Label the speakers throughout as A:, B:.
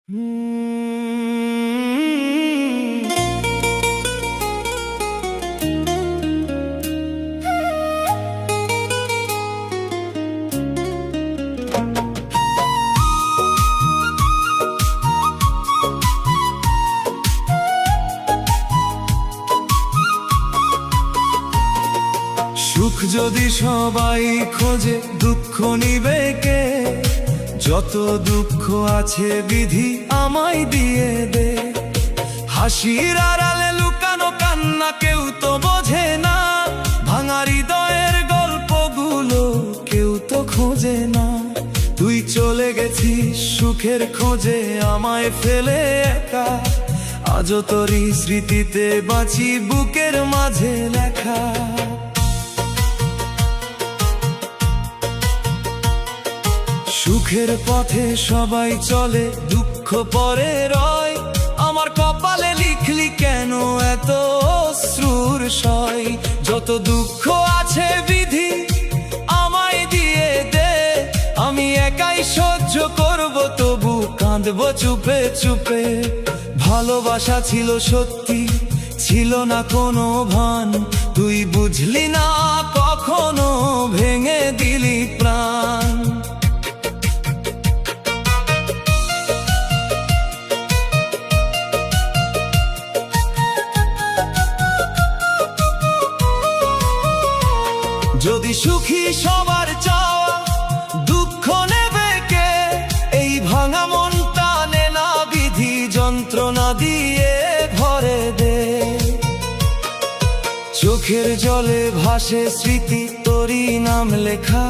A: সুখ যদি সবাই খোঁজে, দুঃখ নিবে কে? যত দুঃখ আছে বিধি আমায় দিয়ে দে। হাসির আড়ালে লুকানো কান্না কেউ তো বোঝে না, ভাঙা হৃদয়ের গল্পগুলো কেউ তো খোঁজে না। তুই চলে গেছিস সুখের খোঁজে আমায় ফেলে একা, আজও তোরই স্মৃতিতে বাঁচি বুকের মাঝে লেখা। সুখের পথে সবাই চলে, দুঃখ পরে রয়। আমার কপালে লিখলি কেন এত অশ্রুর সয়? যত দুঃখ আছে বিধি আমায় দিয়ে দে, আমি একাই সহ্য করব তবু কাঁদবো চুপে চুপে। ভালোবাসা ছিল সত্যি, ছিল না কোনো ভান, তুই বুঝলি না কখনো, ভেঙে দিলি প্রাণ। যদি সুখী সবার চাওয়া, দুঃখ নেবে কে? এই ভাঙা মন টানে না বিধি, যন্ত্রণা দিয়ে ভরে দে। চোখের জলে ভাসে স্মৃতি, তোরই নাম লেখা।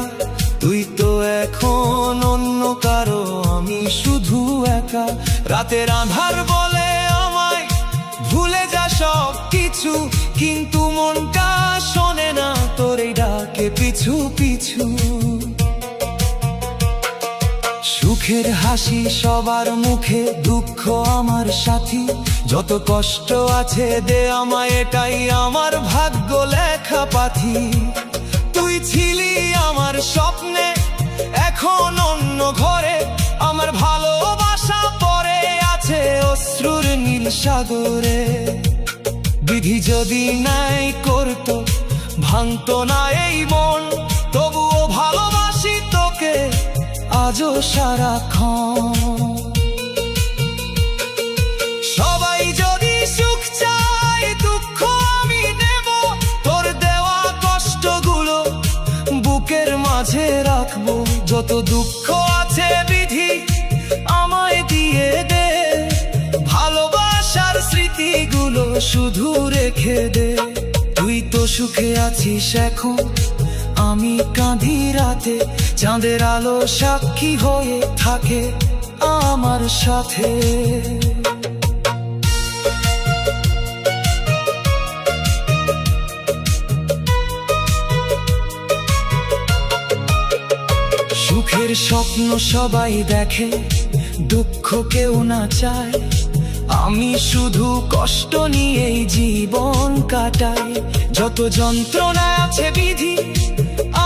A: তুই তো এখন অন্য কারো, আমি শুধু একা। রাতের আঁধার বলে আমায় ভুলে যা সব কিছু, কিন্তু মনটা শোনে না তোর এই ডাকে পিছু পিছু। সুখের হাসি সবার মুখে, দুঃখ আমার সাথী। যত কষ্ট আছে দে আমায়, এটাই আমার ভাগ্য লেখা পাথি। তুই ছিলি আমার স্বপ্নে, এখন অন্য ঘরে। আমার ভালোবাসা পড়ে আছে অশ্রুর নীল সাগরে। বিধি যদি নাই করতো, ভাঙতো না এই মন, তবুও ভালোবাসি তোকে আজও সারাক্ষণ। সবাই যদি সুখ চায়, দুঃখ আমি নেব। তোর দেওয়া কষ্টগুলো বুকের মাঝে রাখবো। যত দুঃখ আছে বিধি আমায় দিয়ে দে, ভালোবাসার স্মৃতিগুলো শুধু রেখে দে। তুই তো সুখে আছিস এখন, আমি কাঁদি রাতে। চাঁদের আলো সাক্ষী হয়ে থাকে আমার সাথে। সুখের স্বপ্ন সবাই দেখে, দুঃখ কেউ না চায়। আমি শুধু কষ্ট নিয়েই জীবন কাটাই। যত যন্ত্রণা আছে বিধি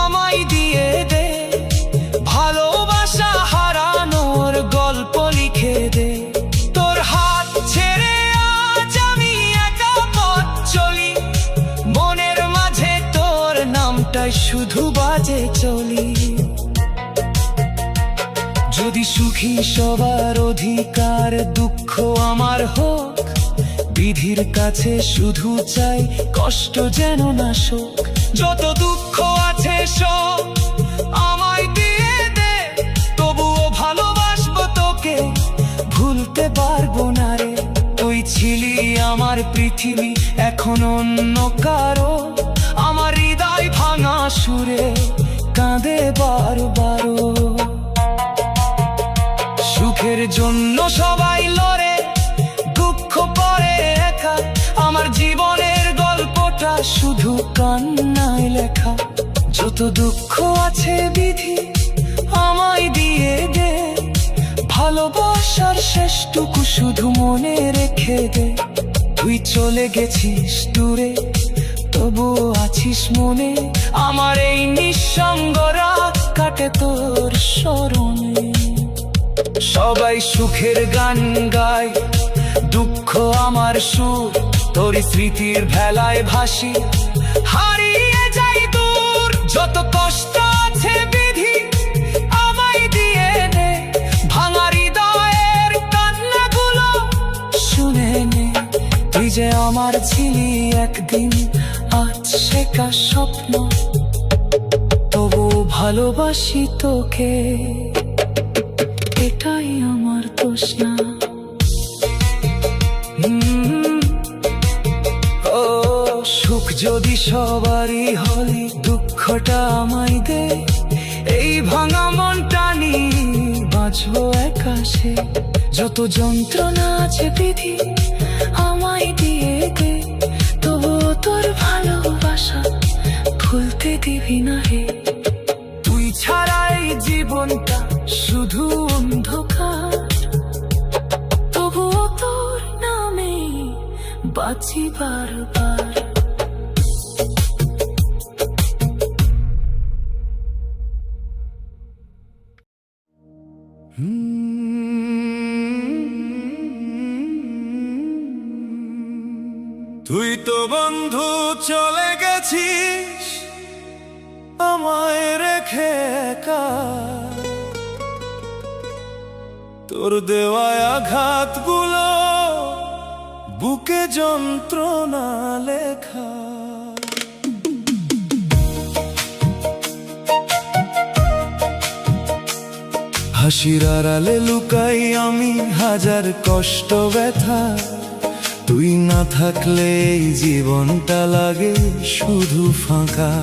A: আমায় দিয়ে দে, ভালোবাসা হারানোর গল্প লিখে দে। তোর হাত ছেড়ে আজ আমি একা পথ চলি, মনের মাঝে তোর নামটাই শুধু বাজে চলি। যদি সুখী সবার অধিকার, দুঃখ আমার হোক। বিধির কাছে শুধু চাই কষ্ট যেন না শোক। যত দুঃখ আছে সব আমায় দিয়ে দে, তবুও ভালোবাসবো তোকে, ভুলতে পারবো না রে। তুই ছিলি আমার পৃথিবী, এখন অন্য কারো। আমার হৃদয় ভাঙা সুরে কাঁদে বারবার। সুখের জন্য সবাই লড়ে, দুঃখ পরে একা। আমার জীবনের গল্পটা শুধু কান্নায় লেখা। যত দুঃখ আছে বিধি আমায় দিয়ে দে, ভালোবাসার শেষটুকু শুধু মনে রেখে দে। তুই চলে গেছিস দূরে, তবুও আছিস মনে। আমার এই নিঃসঙ্গ রাত কাটে তোর স্মরণে। সবাই সুখের গান গায়, দুঃখ আমার সুর, তোর স্মৃতির ভেলায় ভাসি, হারিয়ে যাই দূর। যত কষ্ট আছে বিধি আমায় দিয়ে নে, ভাঙা হৃদয়ের কান্নাগুলো শুনে নে। তুই যে আমার ছিলি একদিন, আজ শেখা স্বপ্ন, তবু ভালোবাসি তোকে, এটাই আমার দোষ না। ও সুখ যদি সবারই হলি, দুঃখটা আমায় দে, এই ভাঙা মনটা নিয়ে বাঁচবো একাশে। যত যন্ত্রণা আছে বিধি আমায় দিয়ে দে, তবু তোর ভালোবাসা ভুলতে দিবি না হে। তুই ছাড়াই জীবনটা শুধু অন্ধকার, তবুও তোর নামে বাঁচি বারবার। তুই তো বন্ধু চলে গেছিস আমায় রেখে একা, তোর দেওয়া আঘাতগুলো বুকে যন্ত্রণা লেখা। হাসির আড়ালে লুকাই আমি হাজার কষ্ট ব্যথা, তুই না থাকলে এই জীবনটা লাগে শুধু ফাঁকা।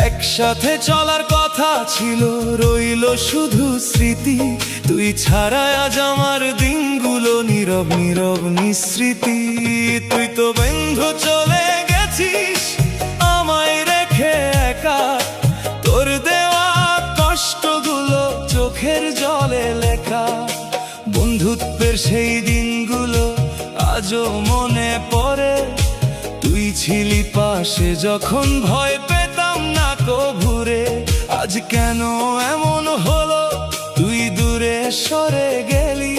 A: একসাথে চলার কথা ছিল, রইল শুধু স্মৃতি, তুই ছাড়া আজ আমার দিনগুলো নীরব নীরব নিঃস্মৃতি। তুই তো বন্ধু চলে গেছিস আমায় রেখে একা, তোর দেওয়া কষ্টগুলো চোখের জলে লেখা। বন্ধুত্বের সেই দিনগুলো আজও মনে পড়ে, তুই ছিলি পাশে যখন ভয় পেতাম না কভুরে। আজ কেন এমন হলো, তুই দূরে সরে গেলি,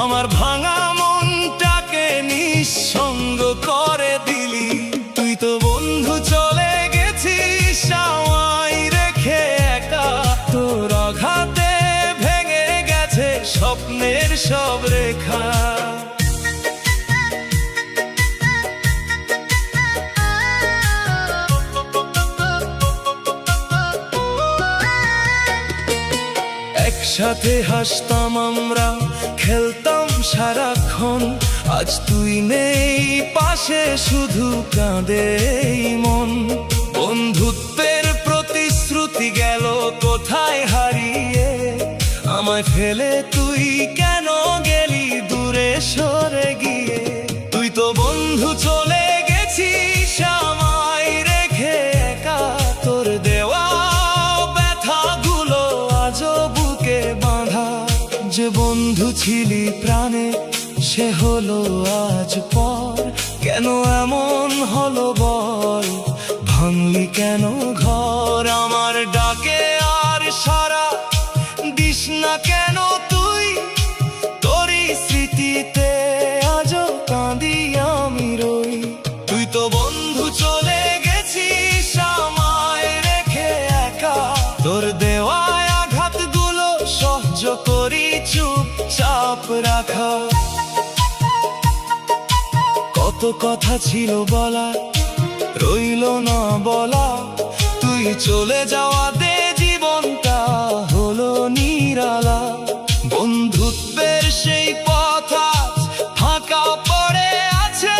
A: আমার ভাঙা মনটাকে নিঃসঙ্গ করে দিলি। তুই তো বন্ধু চলে গেছিস আমায় রেখে একা, তোর আঘাতে ভেঙে গেছে স্বপ্নের সব রেখা। একসাথে হাসতাম আমরা, খেলতাম সারাক্ষণ, আজ তুই নেই পাশে শুধু কাঁদে মন। বন্ধুত্বের প্রতিশ্রুতি গেল কোথায় হারিয়ে, আমায় ফেলে তুই কেন গেলি দূরে সরে গিয়ে। তুই তো বন্ধু চলে গেছিস আমায় রেখে একা, তোর দেওয়া ব্যথাগুলো আজও বুকে বাঁধা। যে বন্ধু ছিলি প্রাণে সে হলো আজ পর, কেন এমন হলো বল, ভাঙলি কেন ঘর আমার ডাকে আর সারা দিস না কেন তুই। তোরই স্মৃতিতে আজও কাঁদি আমি রই, তুই তো বন্ধু চলে গেছিস আমায় রেখে একা, তোর দেওয়া আঘাতগুলো সহ্য করি চুপচাপ রাখা। কত কথা ছিল বলা রইল না বলা, তুই চলে যাওয়াতে জীবনটা হলো নিরালা। বন্ধুত্বের সেই পথ আজ ফাঁকা পড়ে আছে,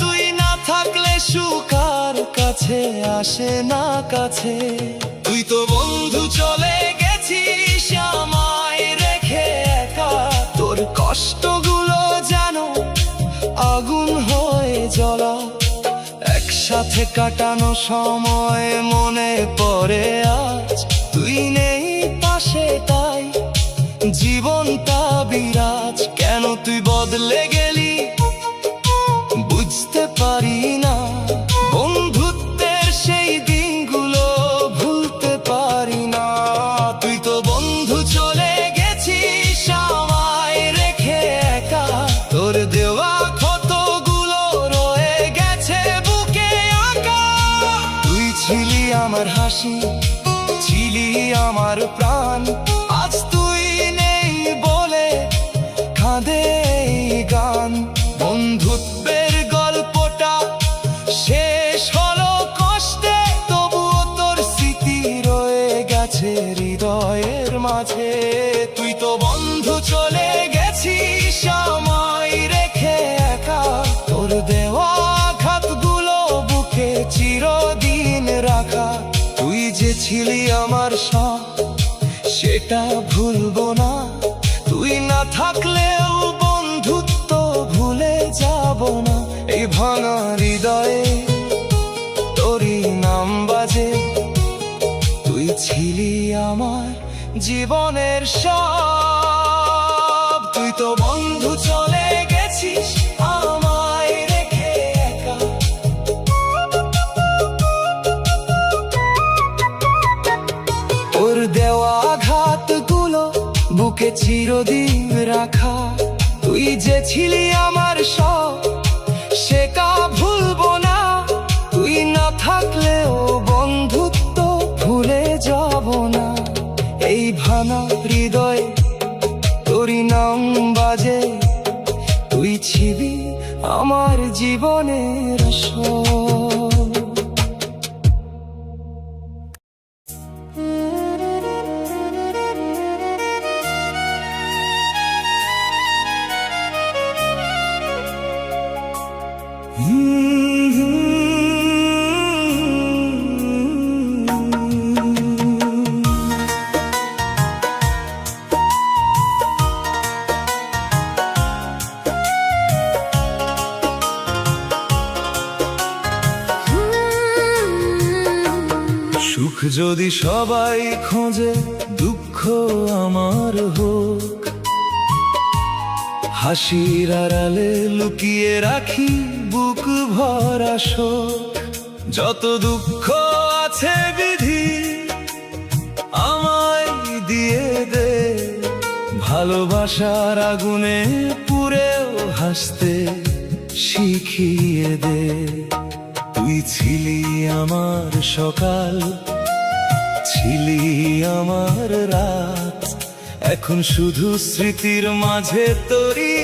A: তুই না থাকলে সুখ আর কাছে আসে না কাছে। তুই তো বন্ধু চলে গেছিস আমায় রেখে একা, তোর কষ্টগুলো যেন আগুন হয়ে জ্বলা। একসাথে কাটানো সময় মনে পড়ে আজ, তুই নেই পাশে তাই জীবনটা বিরাজ। কেন তুই বদলে গেলি বুঝতে পারি না, বন্ধুত্বের সেই দিনগুলো ভুলতে পারি না। তুই তো বন্ধু চলে গেছিস আমার হাসি, ছিলি আমার প্রাণ। আজ তুই নেই বলে কাঁদে এই গান। বন্ধুত্বের গল্পটা শেষ হলো কষ্টে, তবুও তোর স্মৃতি রয়ে গেছে হৃদয়ের মাঝে। তুই তো বন্ধু চলে গেছিস আমায় রেখে একা, তোর দেওয়া আঘাতগুলো বুকে চিরদিন রাখা। তুই যে ছিলি আমার সব, সেটা ভুলবো না। তুই না থাকলেও বন্ধুত্ব ভুলে যাব না। এই ভাঙা হৃদয়ে তোরই নাম বাজে, তুই ছিলি আমার জীবনের সব। তুই তো বন্ধু চলে গেছিস আমায় রেখে একা। তোর দেওয়া আঘাতগুলো বুকে চিরদিন রাখা। তুই যে ছিলি আমার সব, সেটা ভুলবো না। তুই না থাকলেও বন্ধুত্ব ভুলে যাব না। এই ভাঙা হৃদয়ে তোরই নাম বাজে, তুই ছিলি আমার জীবনের সব। সুখ যদি সবাই খোঁজে, দুঃখ আমার হোক। হাসির আড়ালে লুকিয়ে রাখি বুক ভরা শোক। যত দুঃখ আছে বিধি আমায় দিয়ে দে, ভালোবাসার আগুনে পুড়েও হাসতে শিখিয়ে দে। তুই ছিলি আমার সকাল, ছিলি আমার রাত। এখন শুধু স্মৃতির মাঝে তোরই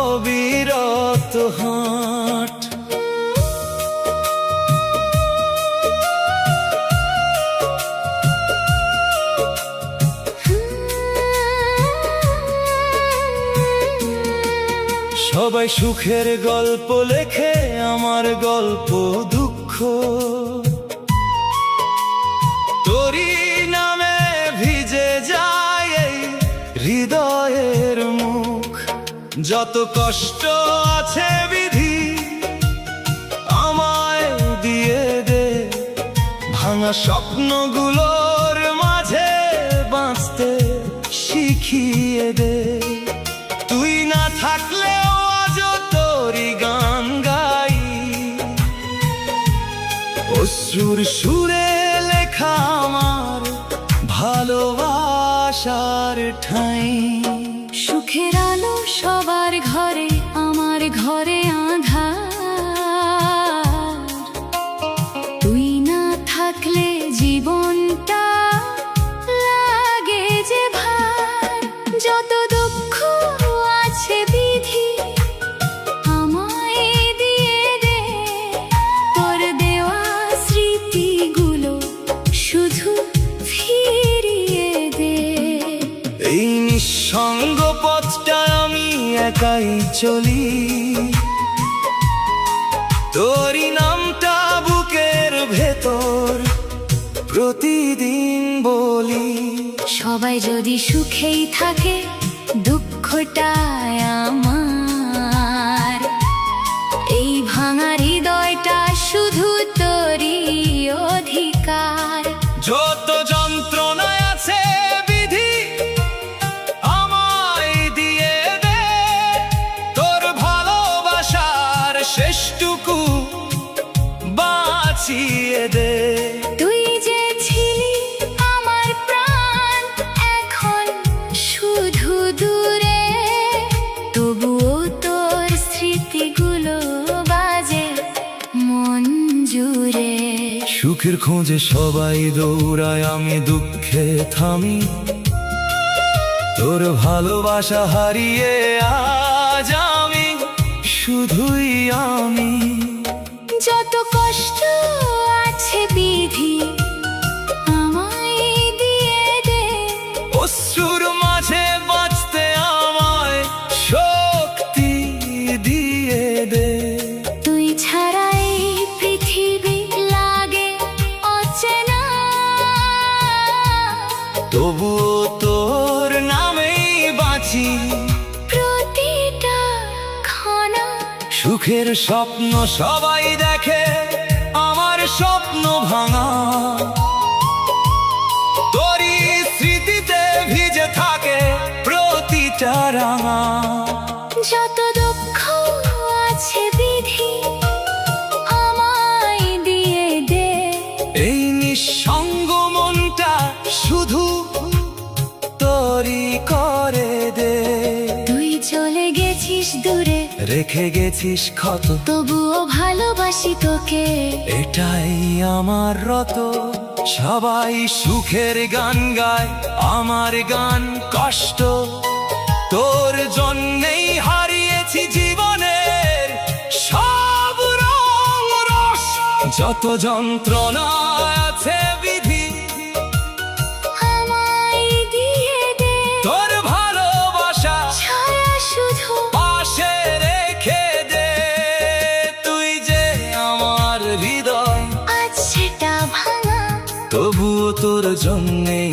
A: অবিরত হাট। সবাই সুখের গল্প লেখে, আমার গল্প দুঃখ। তোরই নামে ভিজে যায় এই হৃদয়ের মুখ। যত কষ্ট আছে বিধি আমায় দিয়ে দে, ভাঙা স্বপ্নগুলোর মাঝে বাঁচতে শিখিয়ে দে। তুই না থাকলেও আজ তোরই গান গাই, অশ্রুর সুরে লেখা আমার ভালোবাসার ঠাঁই।
B: সুখের আলো সবার ঘরে, আমার ঘরে আঁধার। তুই না থাকলে জীবনটা লাগে যে ভার। যত দুঃখ আছে বিধি আমায় দিয়ে দে, তোর দেওয়া স্মৃতিগুলো শুধু ফিরিয়ে দে।
A: এই নিঃসঙ্গ পথটা আমি একাই চলি, তোরই নামটা বুকের ভেতর প্রতিদিন বলি।
B: সবাই যদি সুখেই থাকে, দুঃখটায় আমার। এই ভাঙা হৃদয়টা শুধু তোরই অধিকার।
A: যত যন্ত্রণায় আছে বিধি আমায় দিয়ে দে, তোর ভালোবাসার শেষটুকু বাঁচিয়ে দে।
B: তুই যে ছিলি আমার প্রাণ, এখন শুধু দূরে।
A: সুখের খোঁজে সবাই দৌড়ায়, আমি দুঃখে থামি। তোর ভালোবাসা হারিয়ে আজ আমি শুধুই আমি।
B: যত কষ্ট আছে বিধি আমায় দিয়ে দে,
A: অশ্রুর মাঝে বাঁচতে আমায় শক্তি দিয়ে দে।
B: তুই ছাড়াই পৃথিবী লাগে অচেনা,
A: তবুও তোর নামেই বাঁচি
B: প্রতিটা ক্ষণা।
A: সুখের স্বপ্ন সবাই দেখে, আমার স্বপ্ন ভাঙা। তোরই স্মৃতিতে ভিজে থাকে প্রতিটা রাঙা।
B: যত দুঃখ আছে বিধি আমায় দিয়ে দে,
A: এই নিঃসঙ্গ মনটা শুধু তোরই করে দে।
B: তুই চলে গেছিস দূরে,
A: রেখে গেছিস ক্ষত,
B: তবুও ভালোবাসি তোকে।
A: এটাই আমার রত। সবাই সুখের গান গায়, আমার গান কষ্ট। তোর জন্যেই হারিয়েছি জীবনের সব রং রস। যত যন্ত্রণা আছে বিধি
B: আমায় দিয়ে দে,
A: তোর ভালোবাসা
B: ছায়া শুধু
A: পাশে রেখে দে। তুই যে আমার হৃদয়,
B: আজ সেটা ভাঙা।
A: তবুও তোর জন্যেই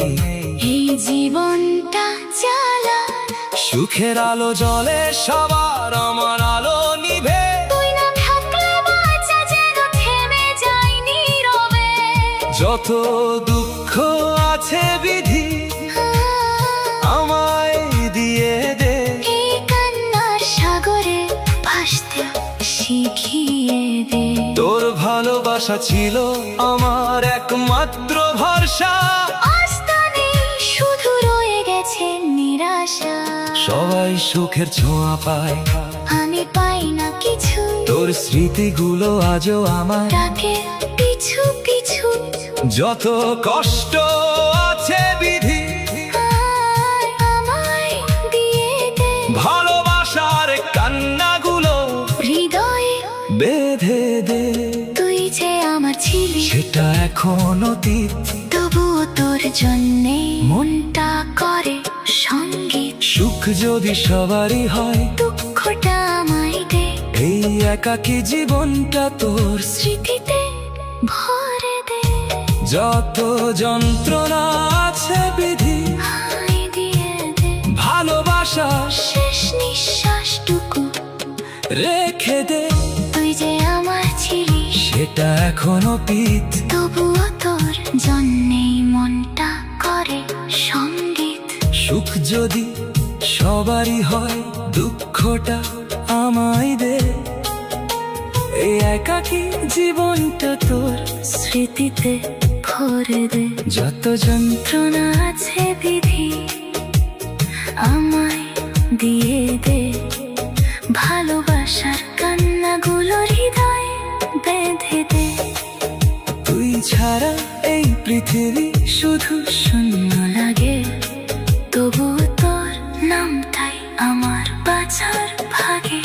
B: এই জীবনটা জ্বালা,
A: সুখের আলো জ্বলে সবার, আমার আলো নিভে।
B: তুই না থাকলে বাঁচা যেন থেমে যায় নীরবে।
A: যত দুঃখ আছে বিধি আমায় দিয়ে দে।
B: এই কান্নার সাগরে ভাসতে শিখিয়ে দে,
A: তোর ভালোবাসা ছিল আমার একমাত্র ভরসা।
B: আজ তা নেই, শুধু রয়ে গেছে নিরাশা।
A: সবাই সুখের ছোঁয়া পায়,
B: আমি পাই না কিছু,
A: তোর স্মৃতিগুলো আজও আমার
B: তাকে পিছু পিছু।
A: যত কষ্ট আছে বিধি
B: আমায় দিয়ে দে,
A: ভালোবাসার কান্নাগুলো
B: হৃদয়ে
A: বেঁধে দে।
B: তুই যে আমার ছিলি,
A: সেটা এখন অতীত,
B: তবুও তোর জন্যে মনটা করে সঙ্গীত।
A: সুখ যদি সবারই হয়,
B: দুঃখটা আমায় দে,
A: এই একাকী জীবনটা তোর
B: স্মৃতিতে ভরে দে।
A: যত যন্ত্রণা আছে বিধি
B: আমায় দিয়ে দে,
A: ভালোবাসা
B: শেষ নিঃশ্বাসটুকু
A: রেখে দে।
B: তুই যে আমার ছিলি,
A: সেটা এখনো পিত,
B: তবুও তোর জন্যেই মনটা করে সঙ্গীত।
A: সুখ যদি সবারই হয়, দুঃখটা আমায় দে। এই একাকী জীবনটা তোর
B: স্মৃতিতে ভরে দে,
A: যত যন্ত্রণা
B: যন্ত্রণা আছে বিধি আমায় দিয়ে দে। ভালোবাসার কান্নাগুলো হৃদয় বেঁধে দে,
A: তুই ছাড়া এই পৃথিবী
B: শুধু শূন্য লাগে, তবু তোর নামটাই আমার বাঁচার ভাগে।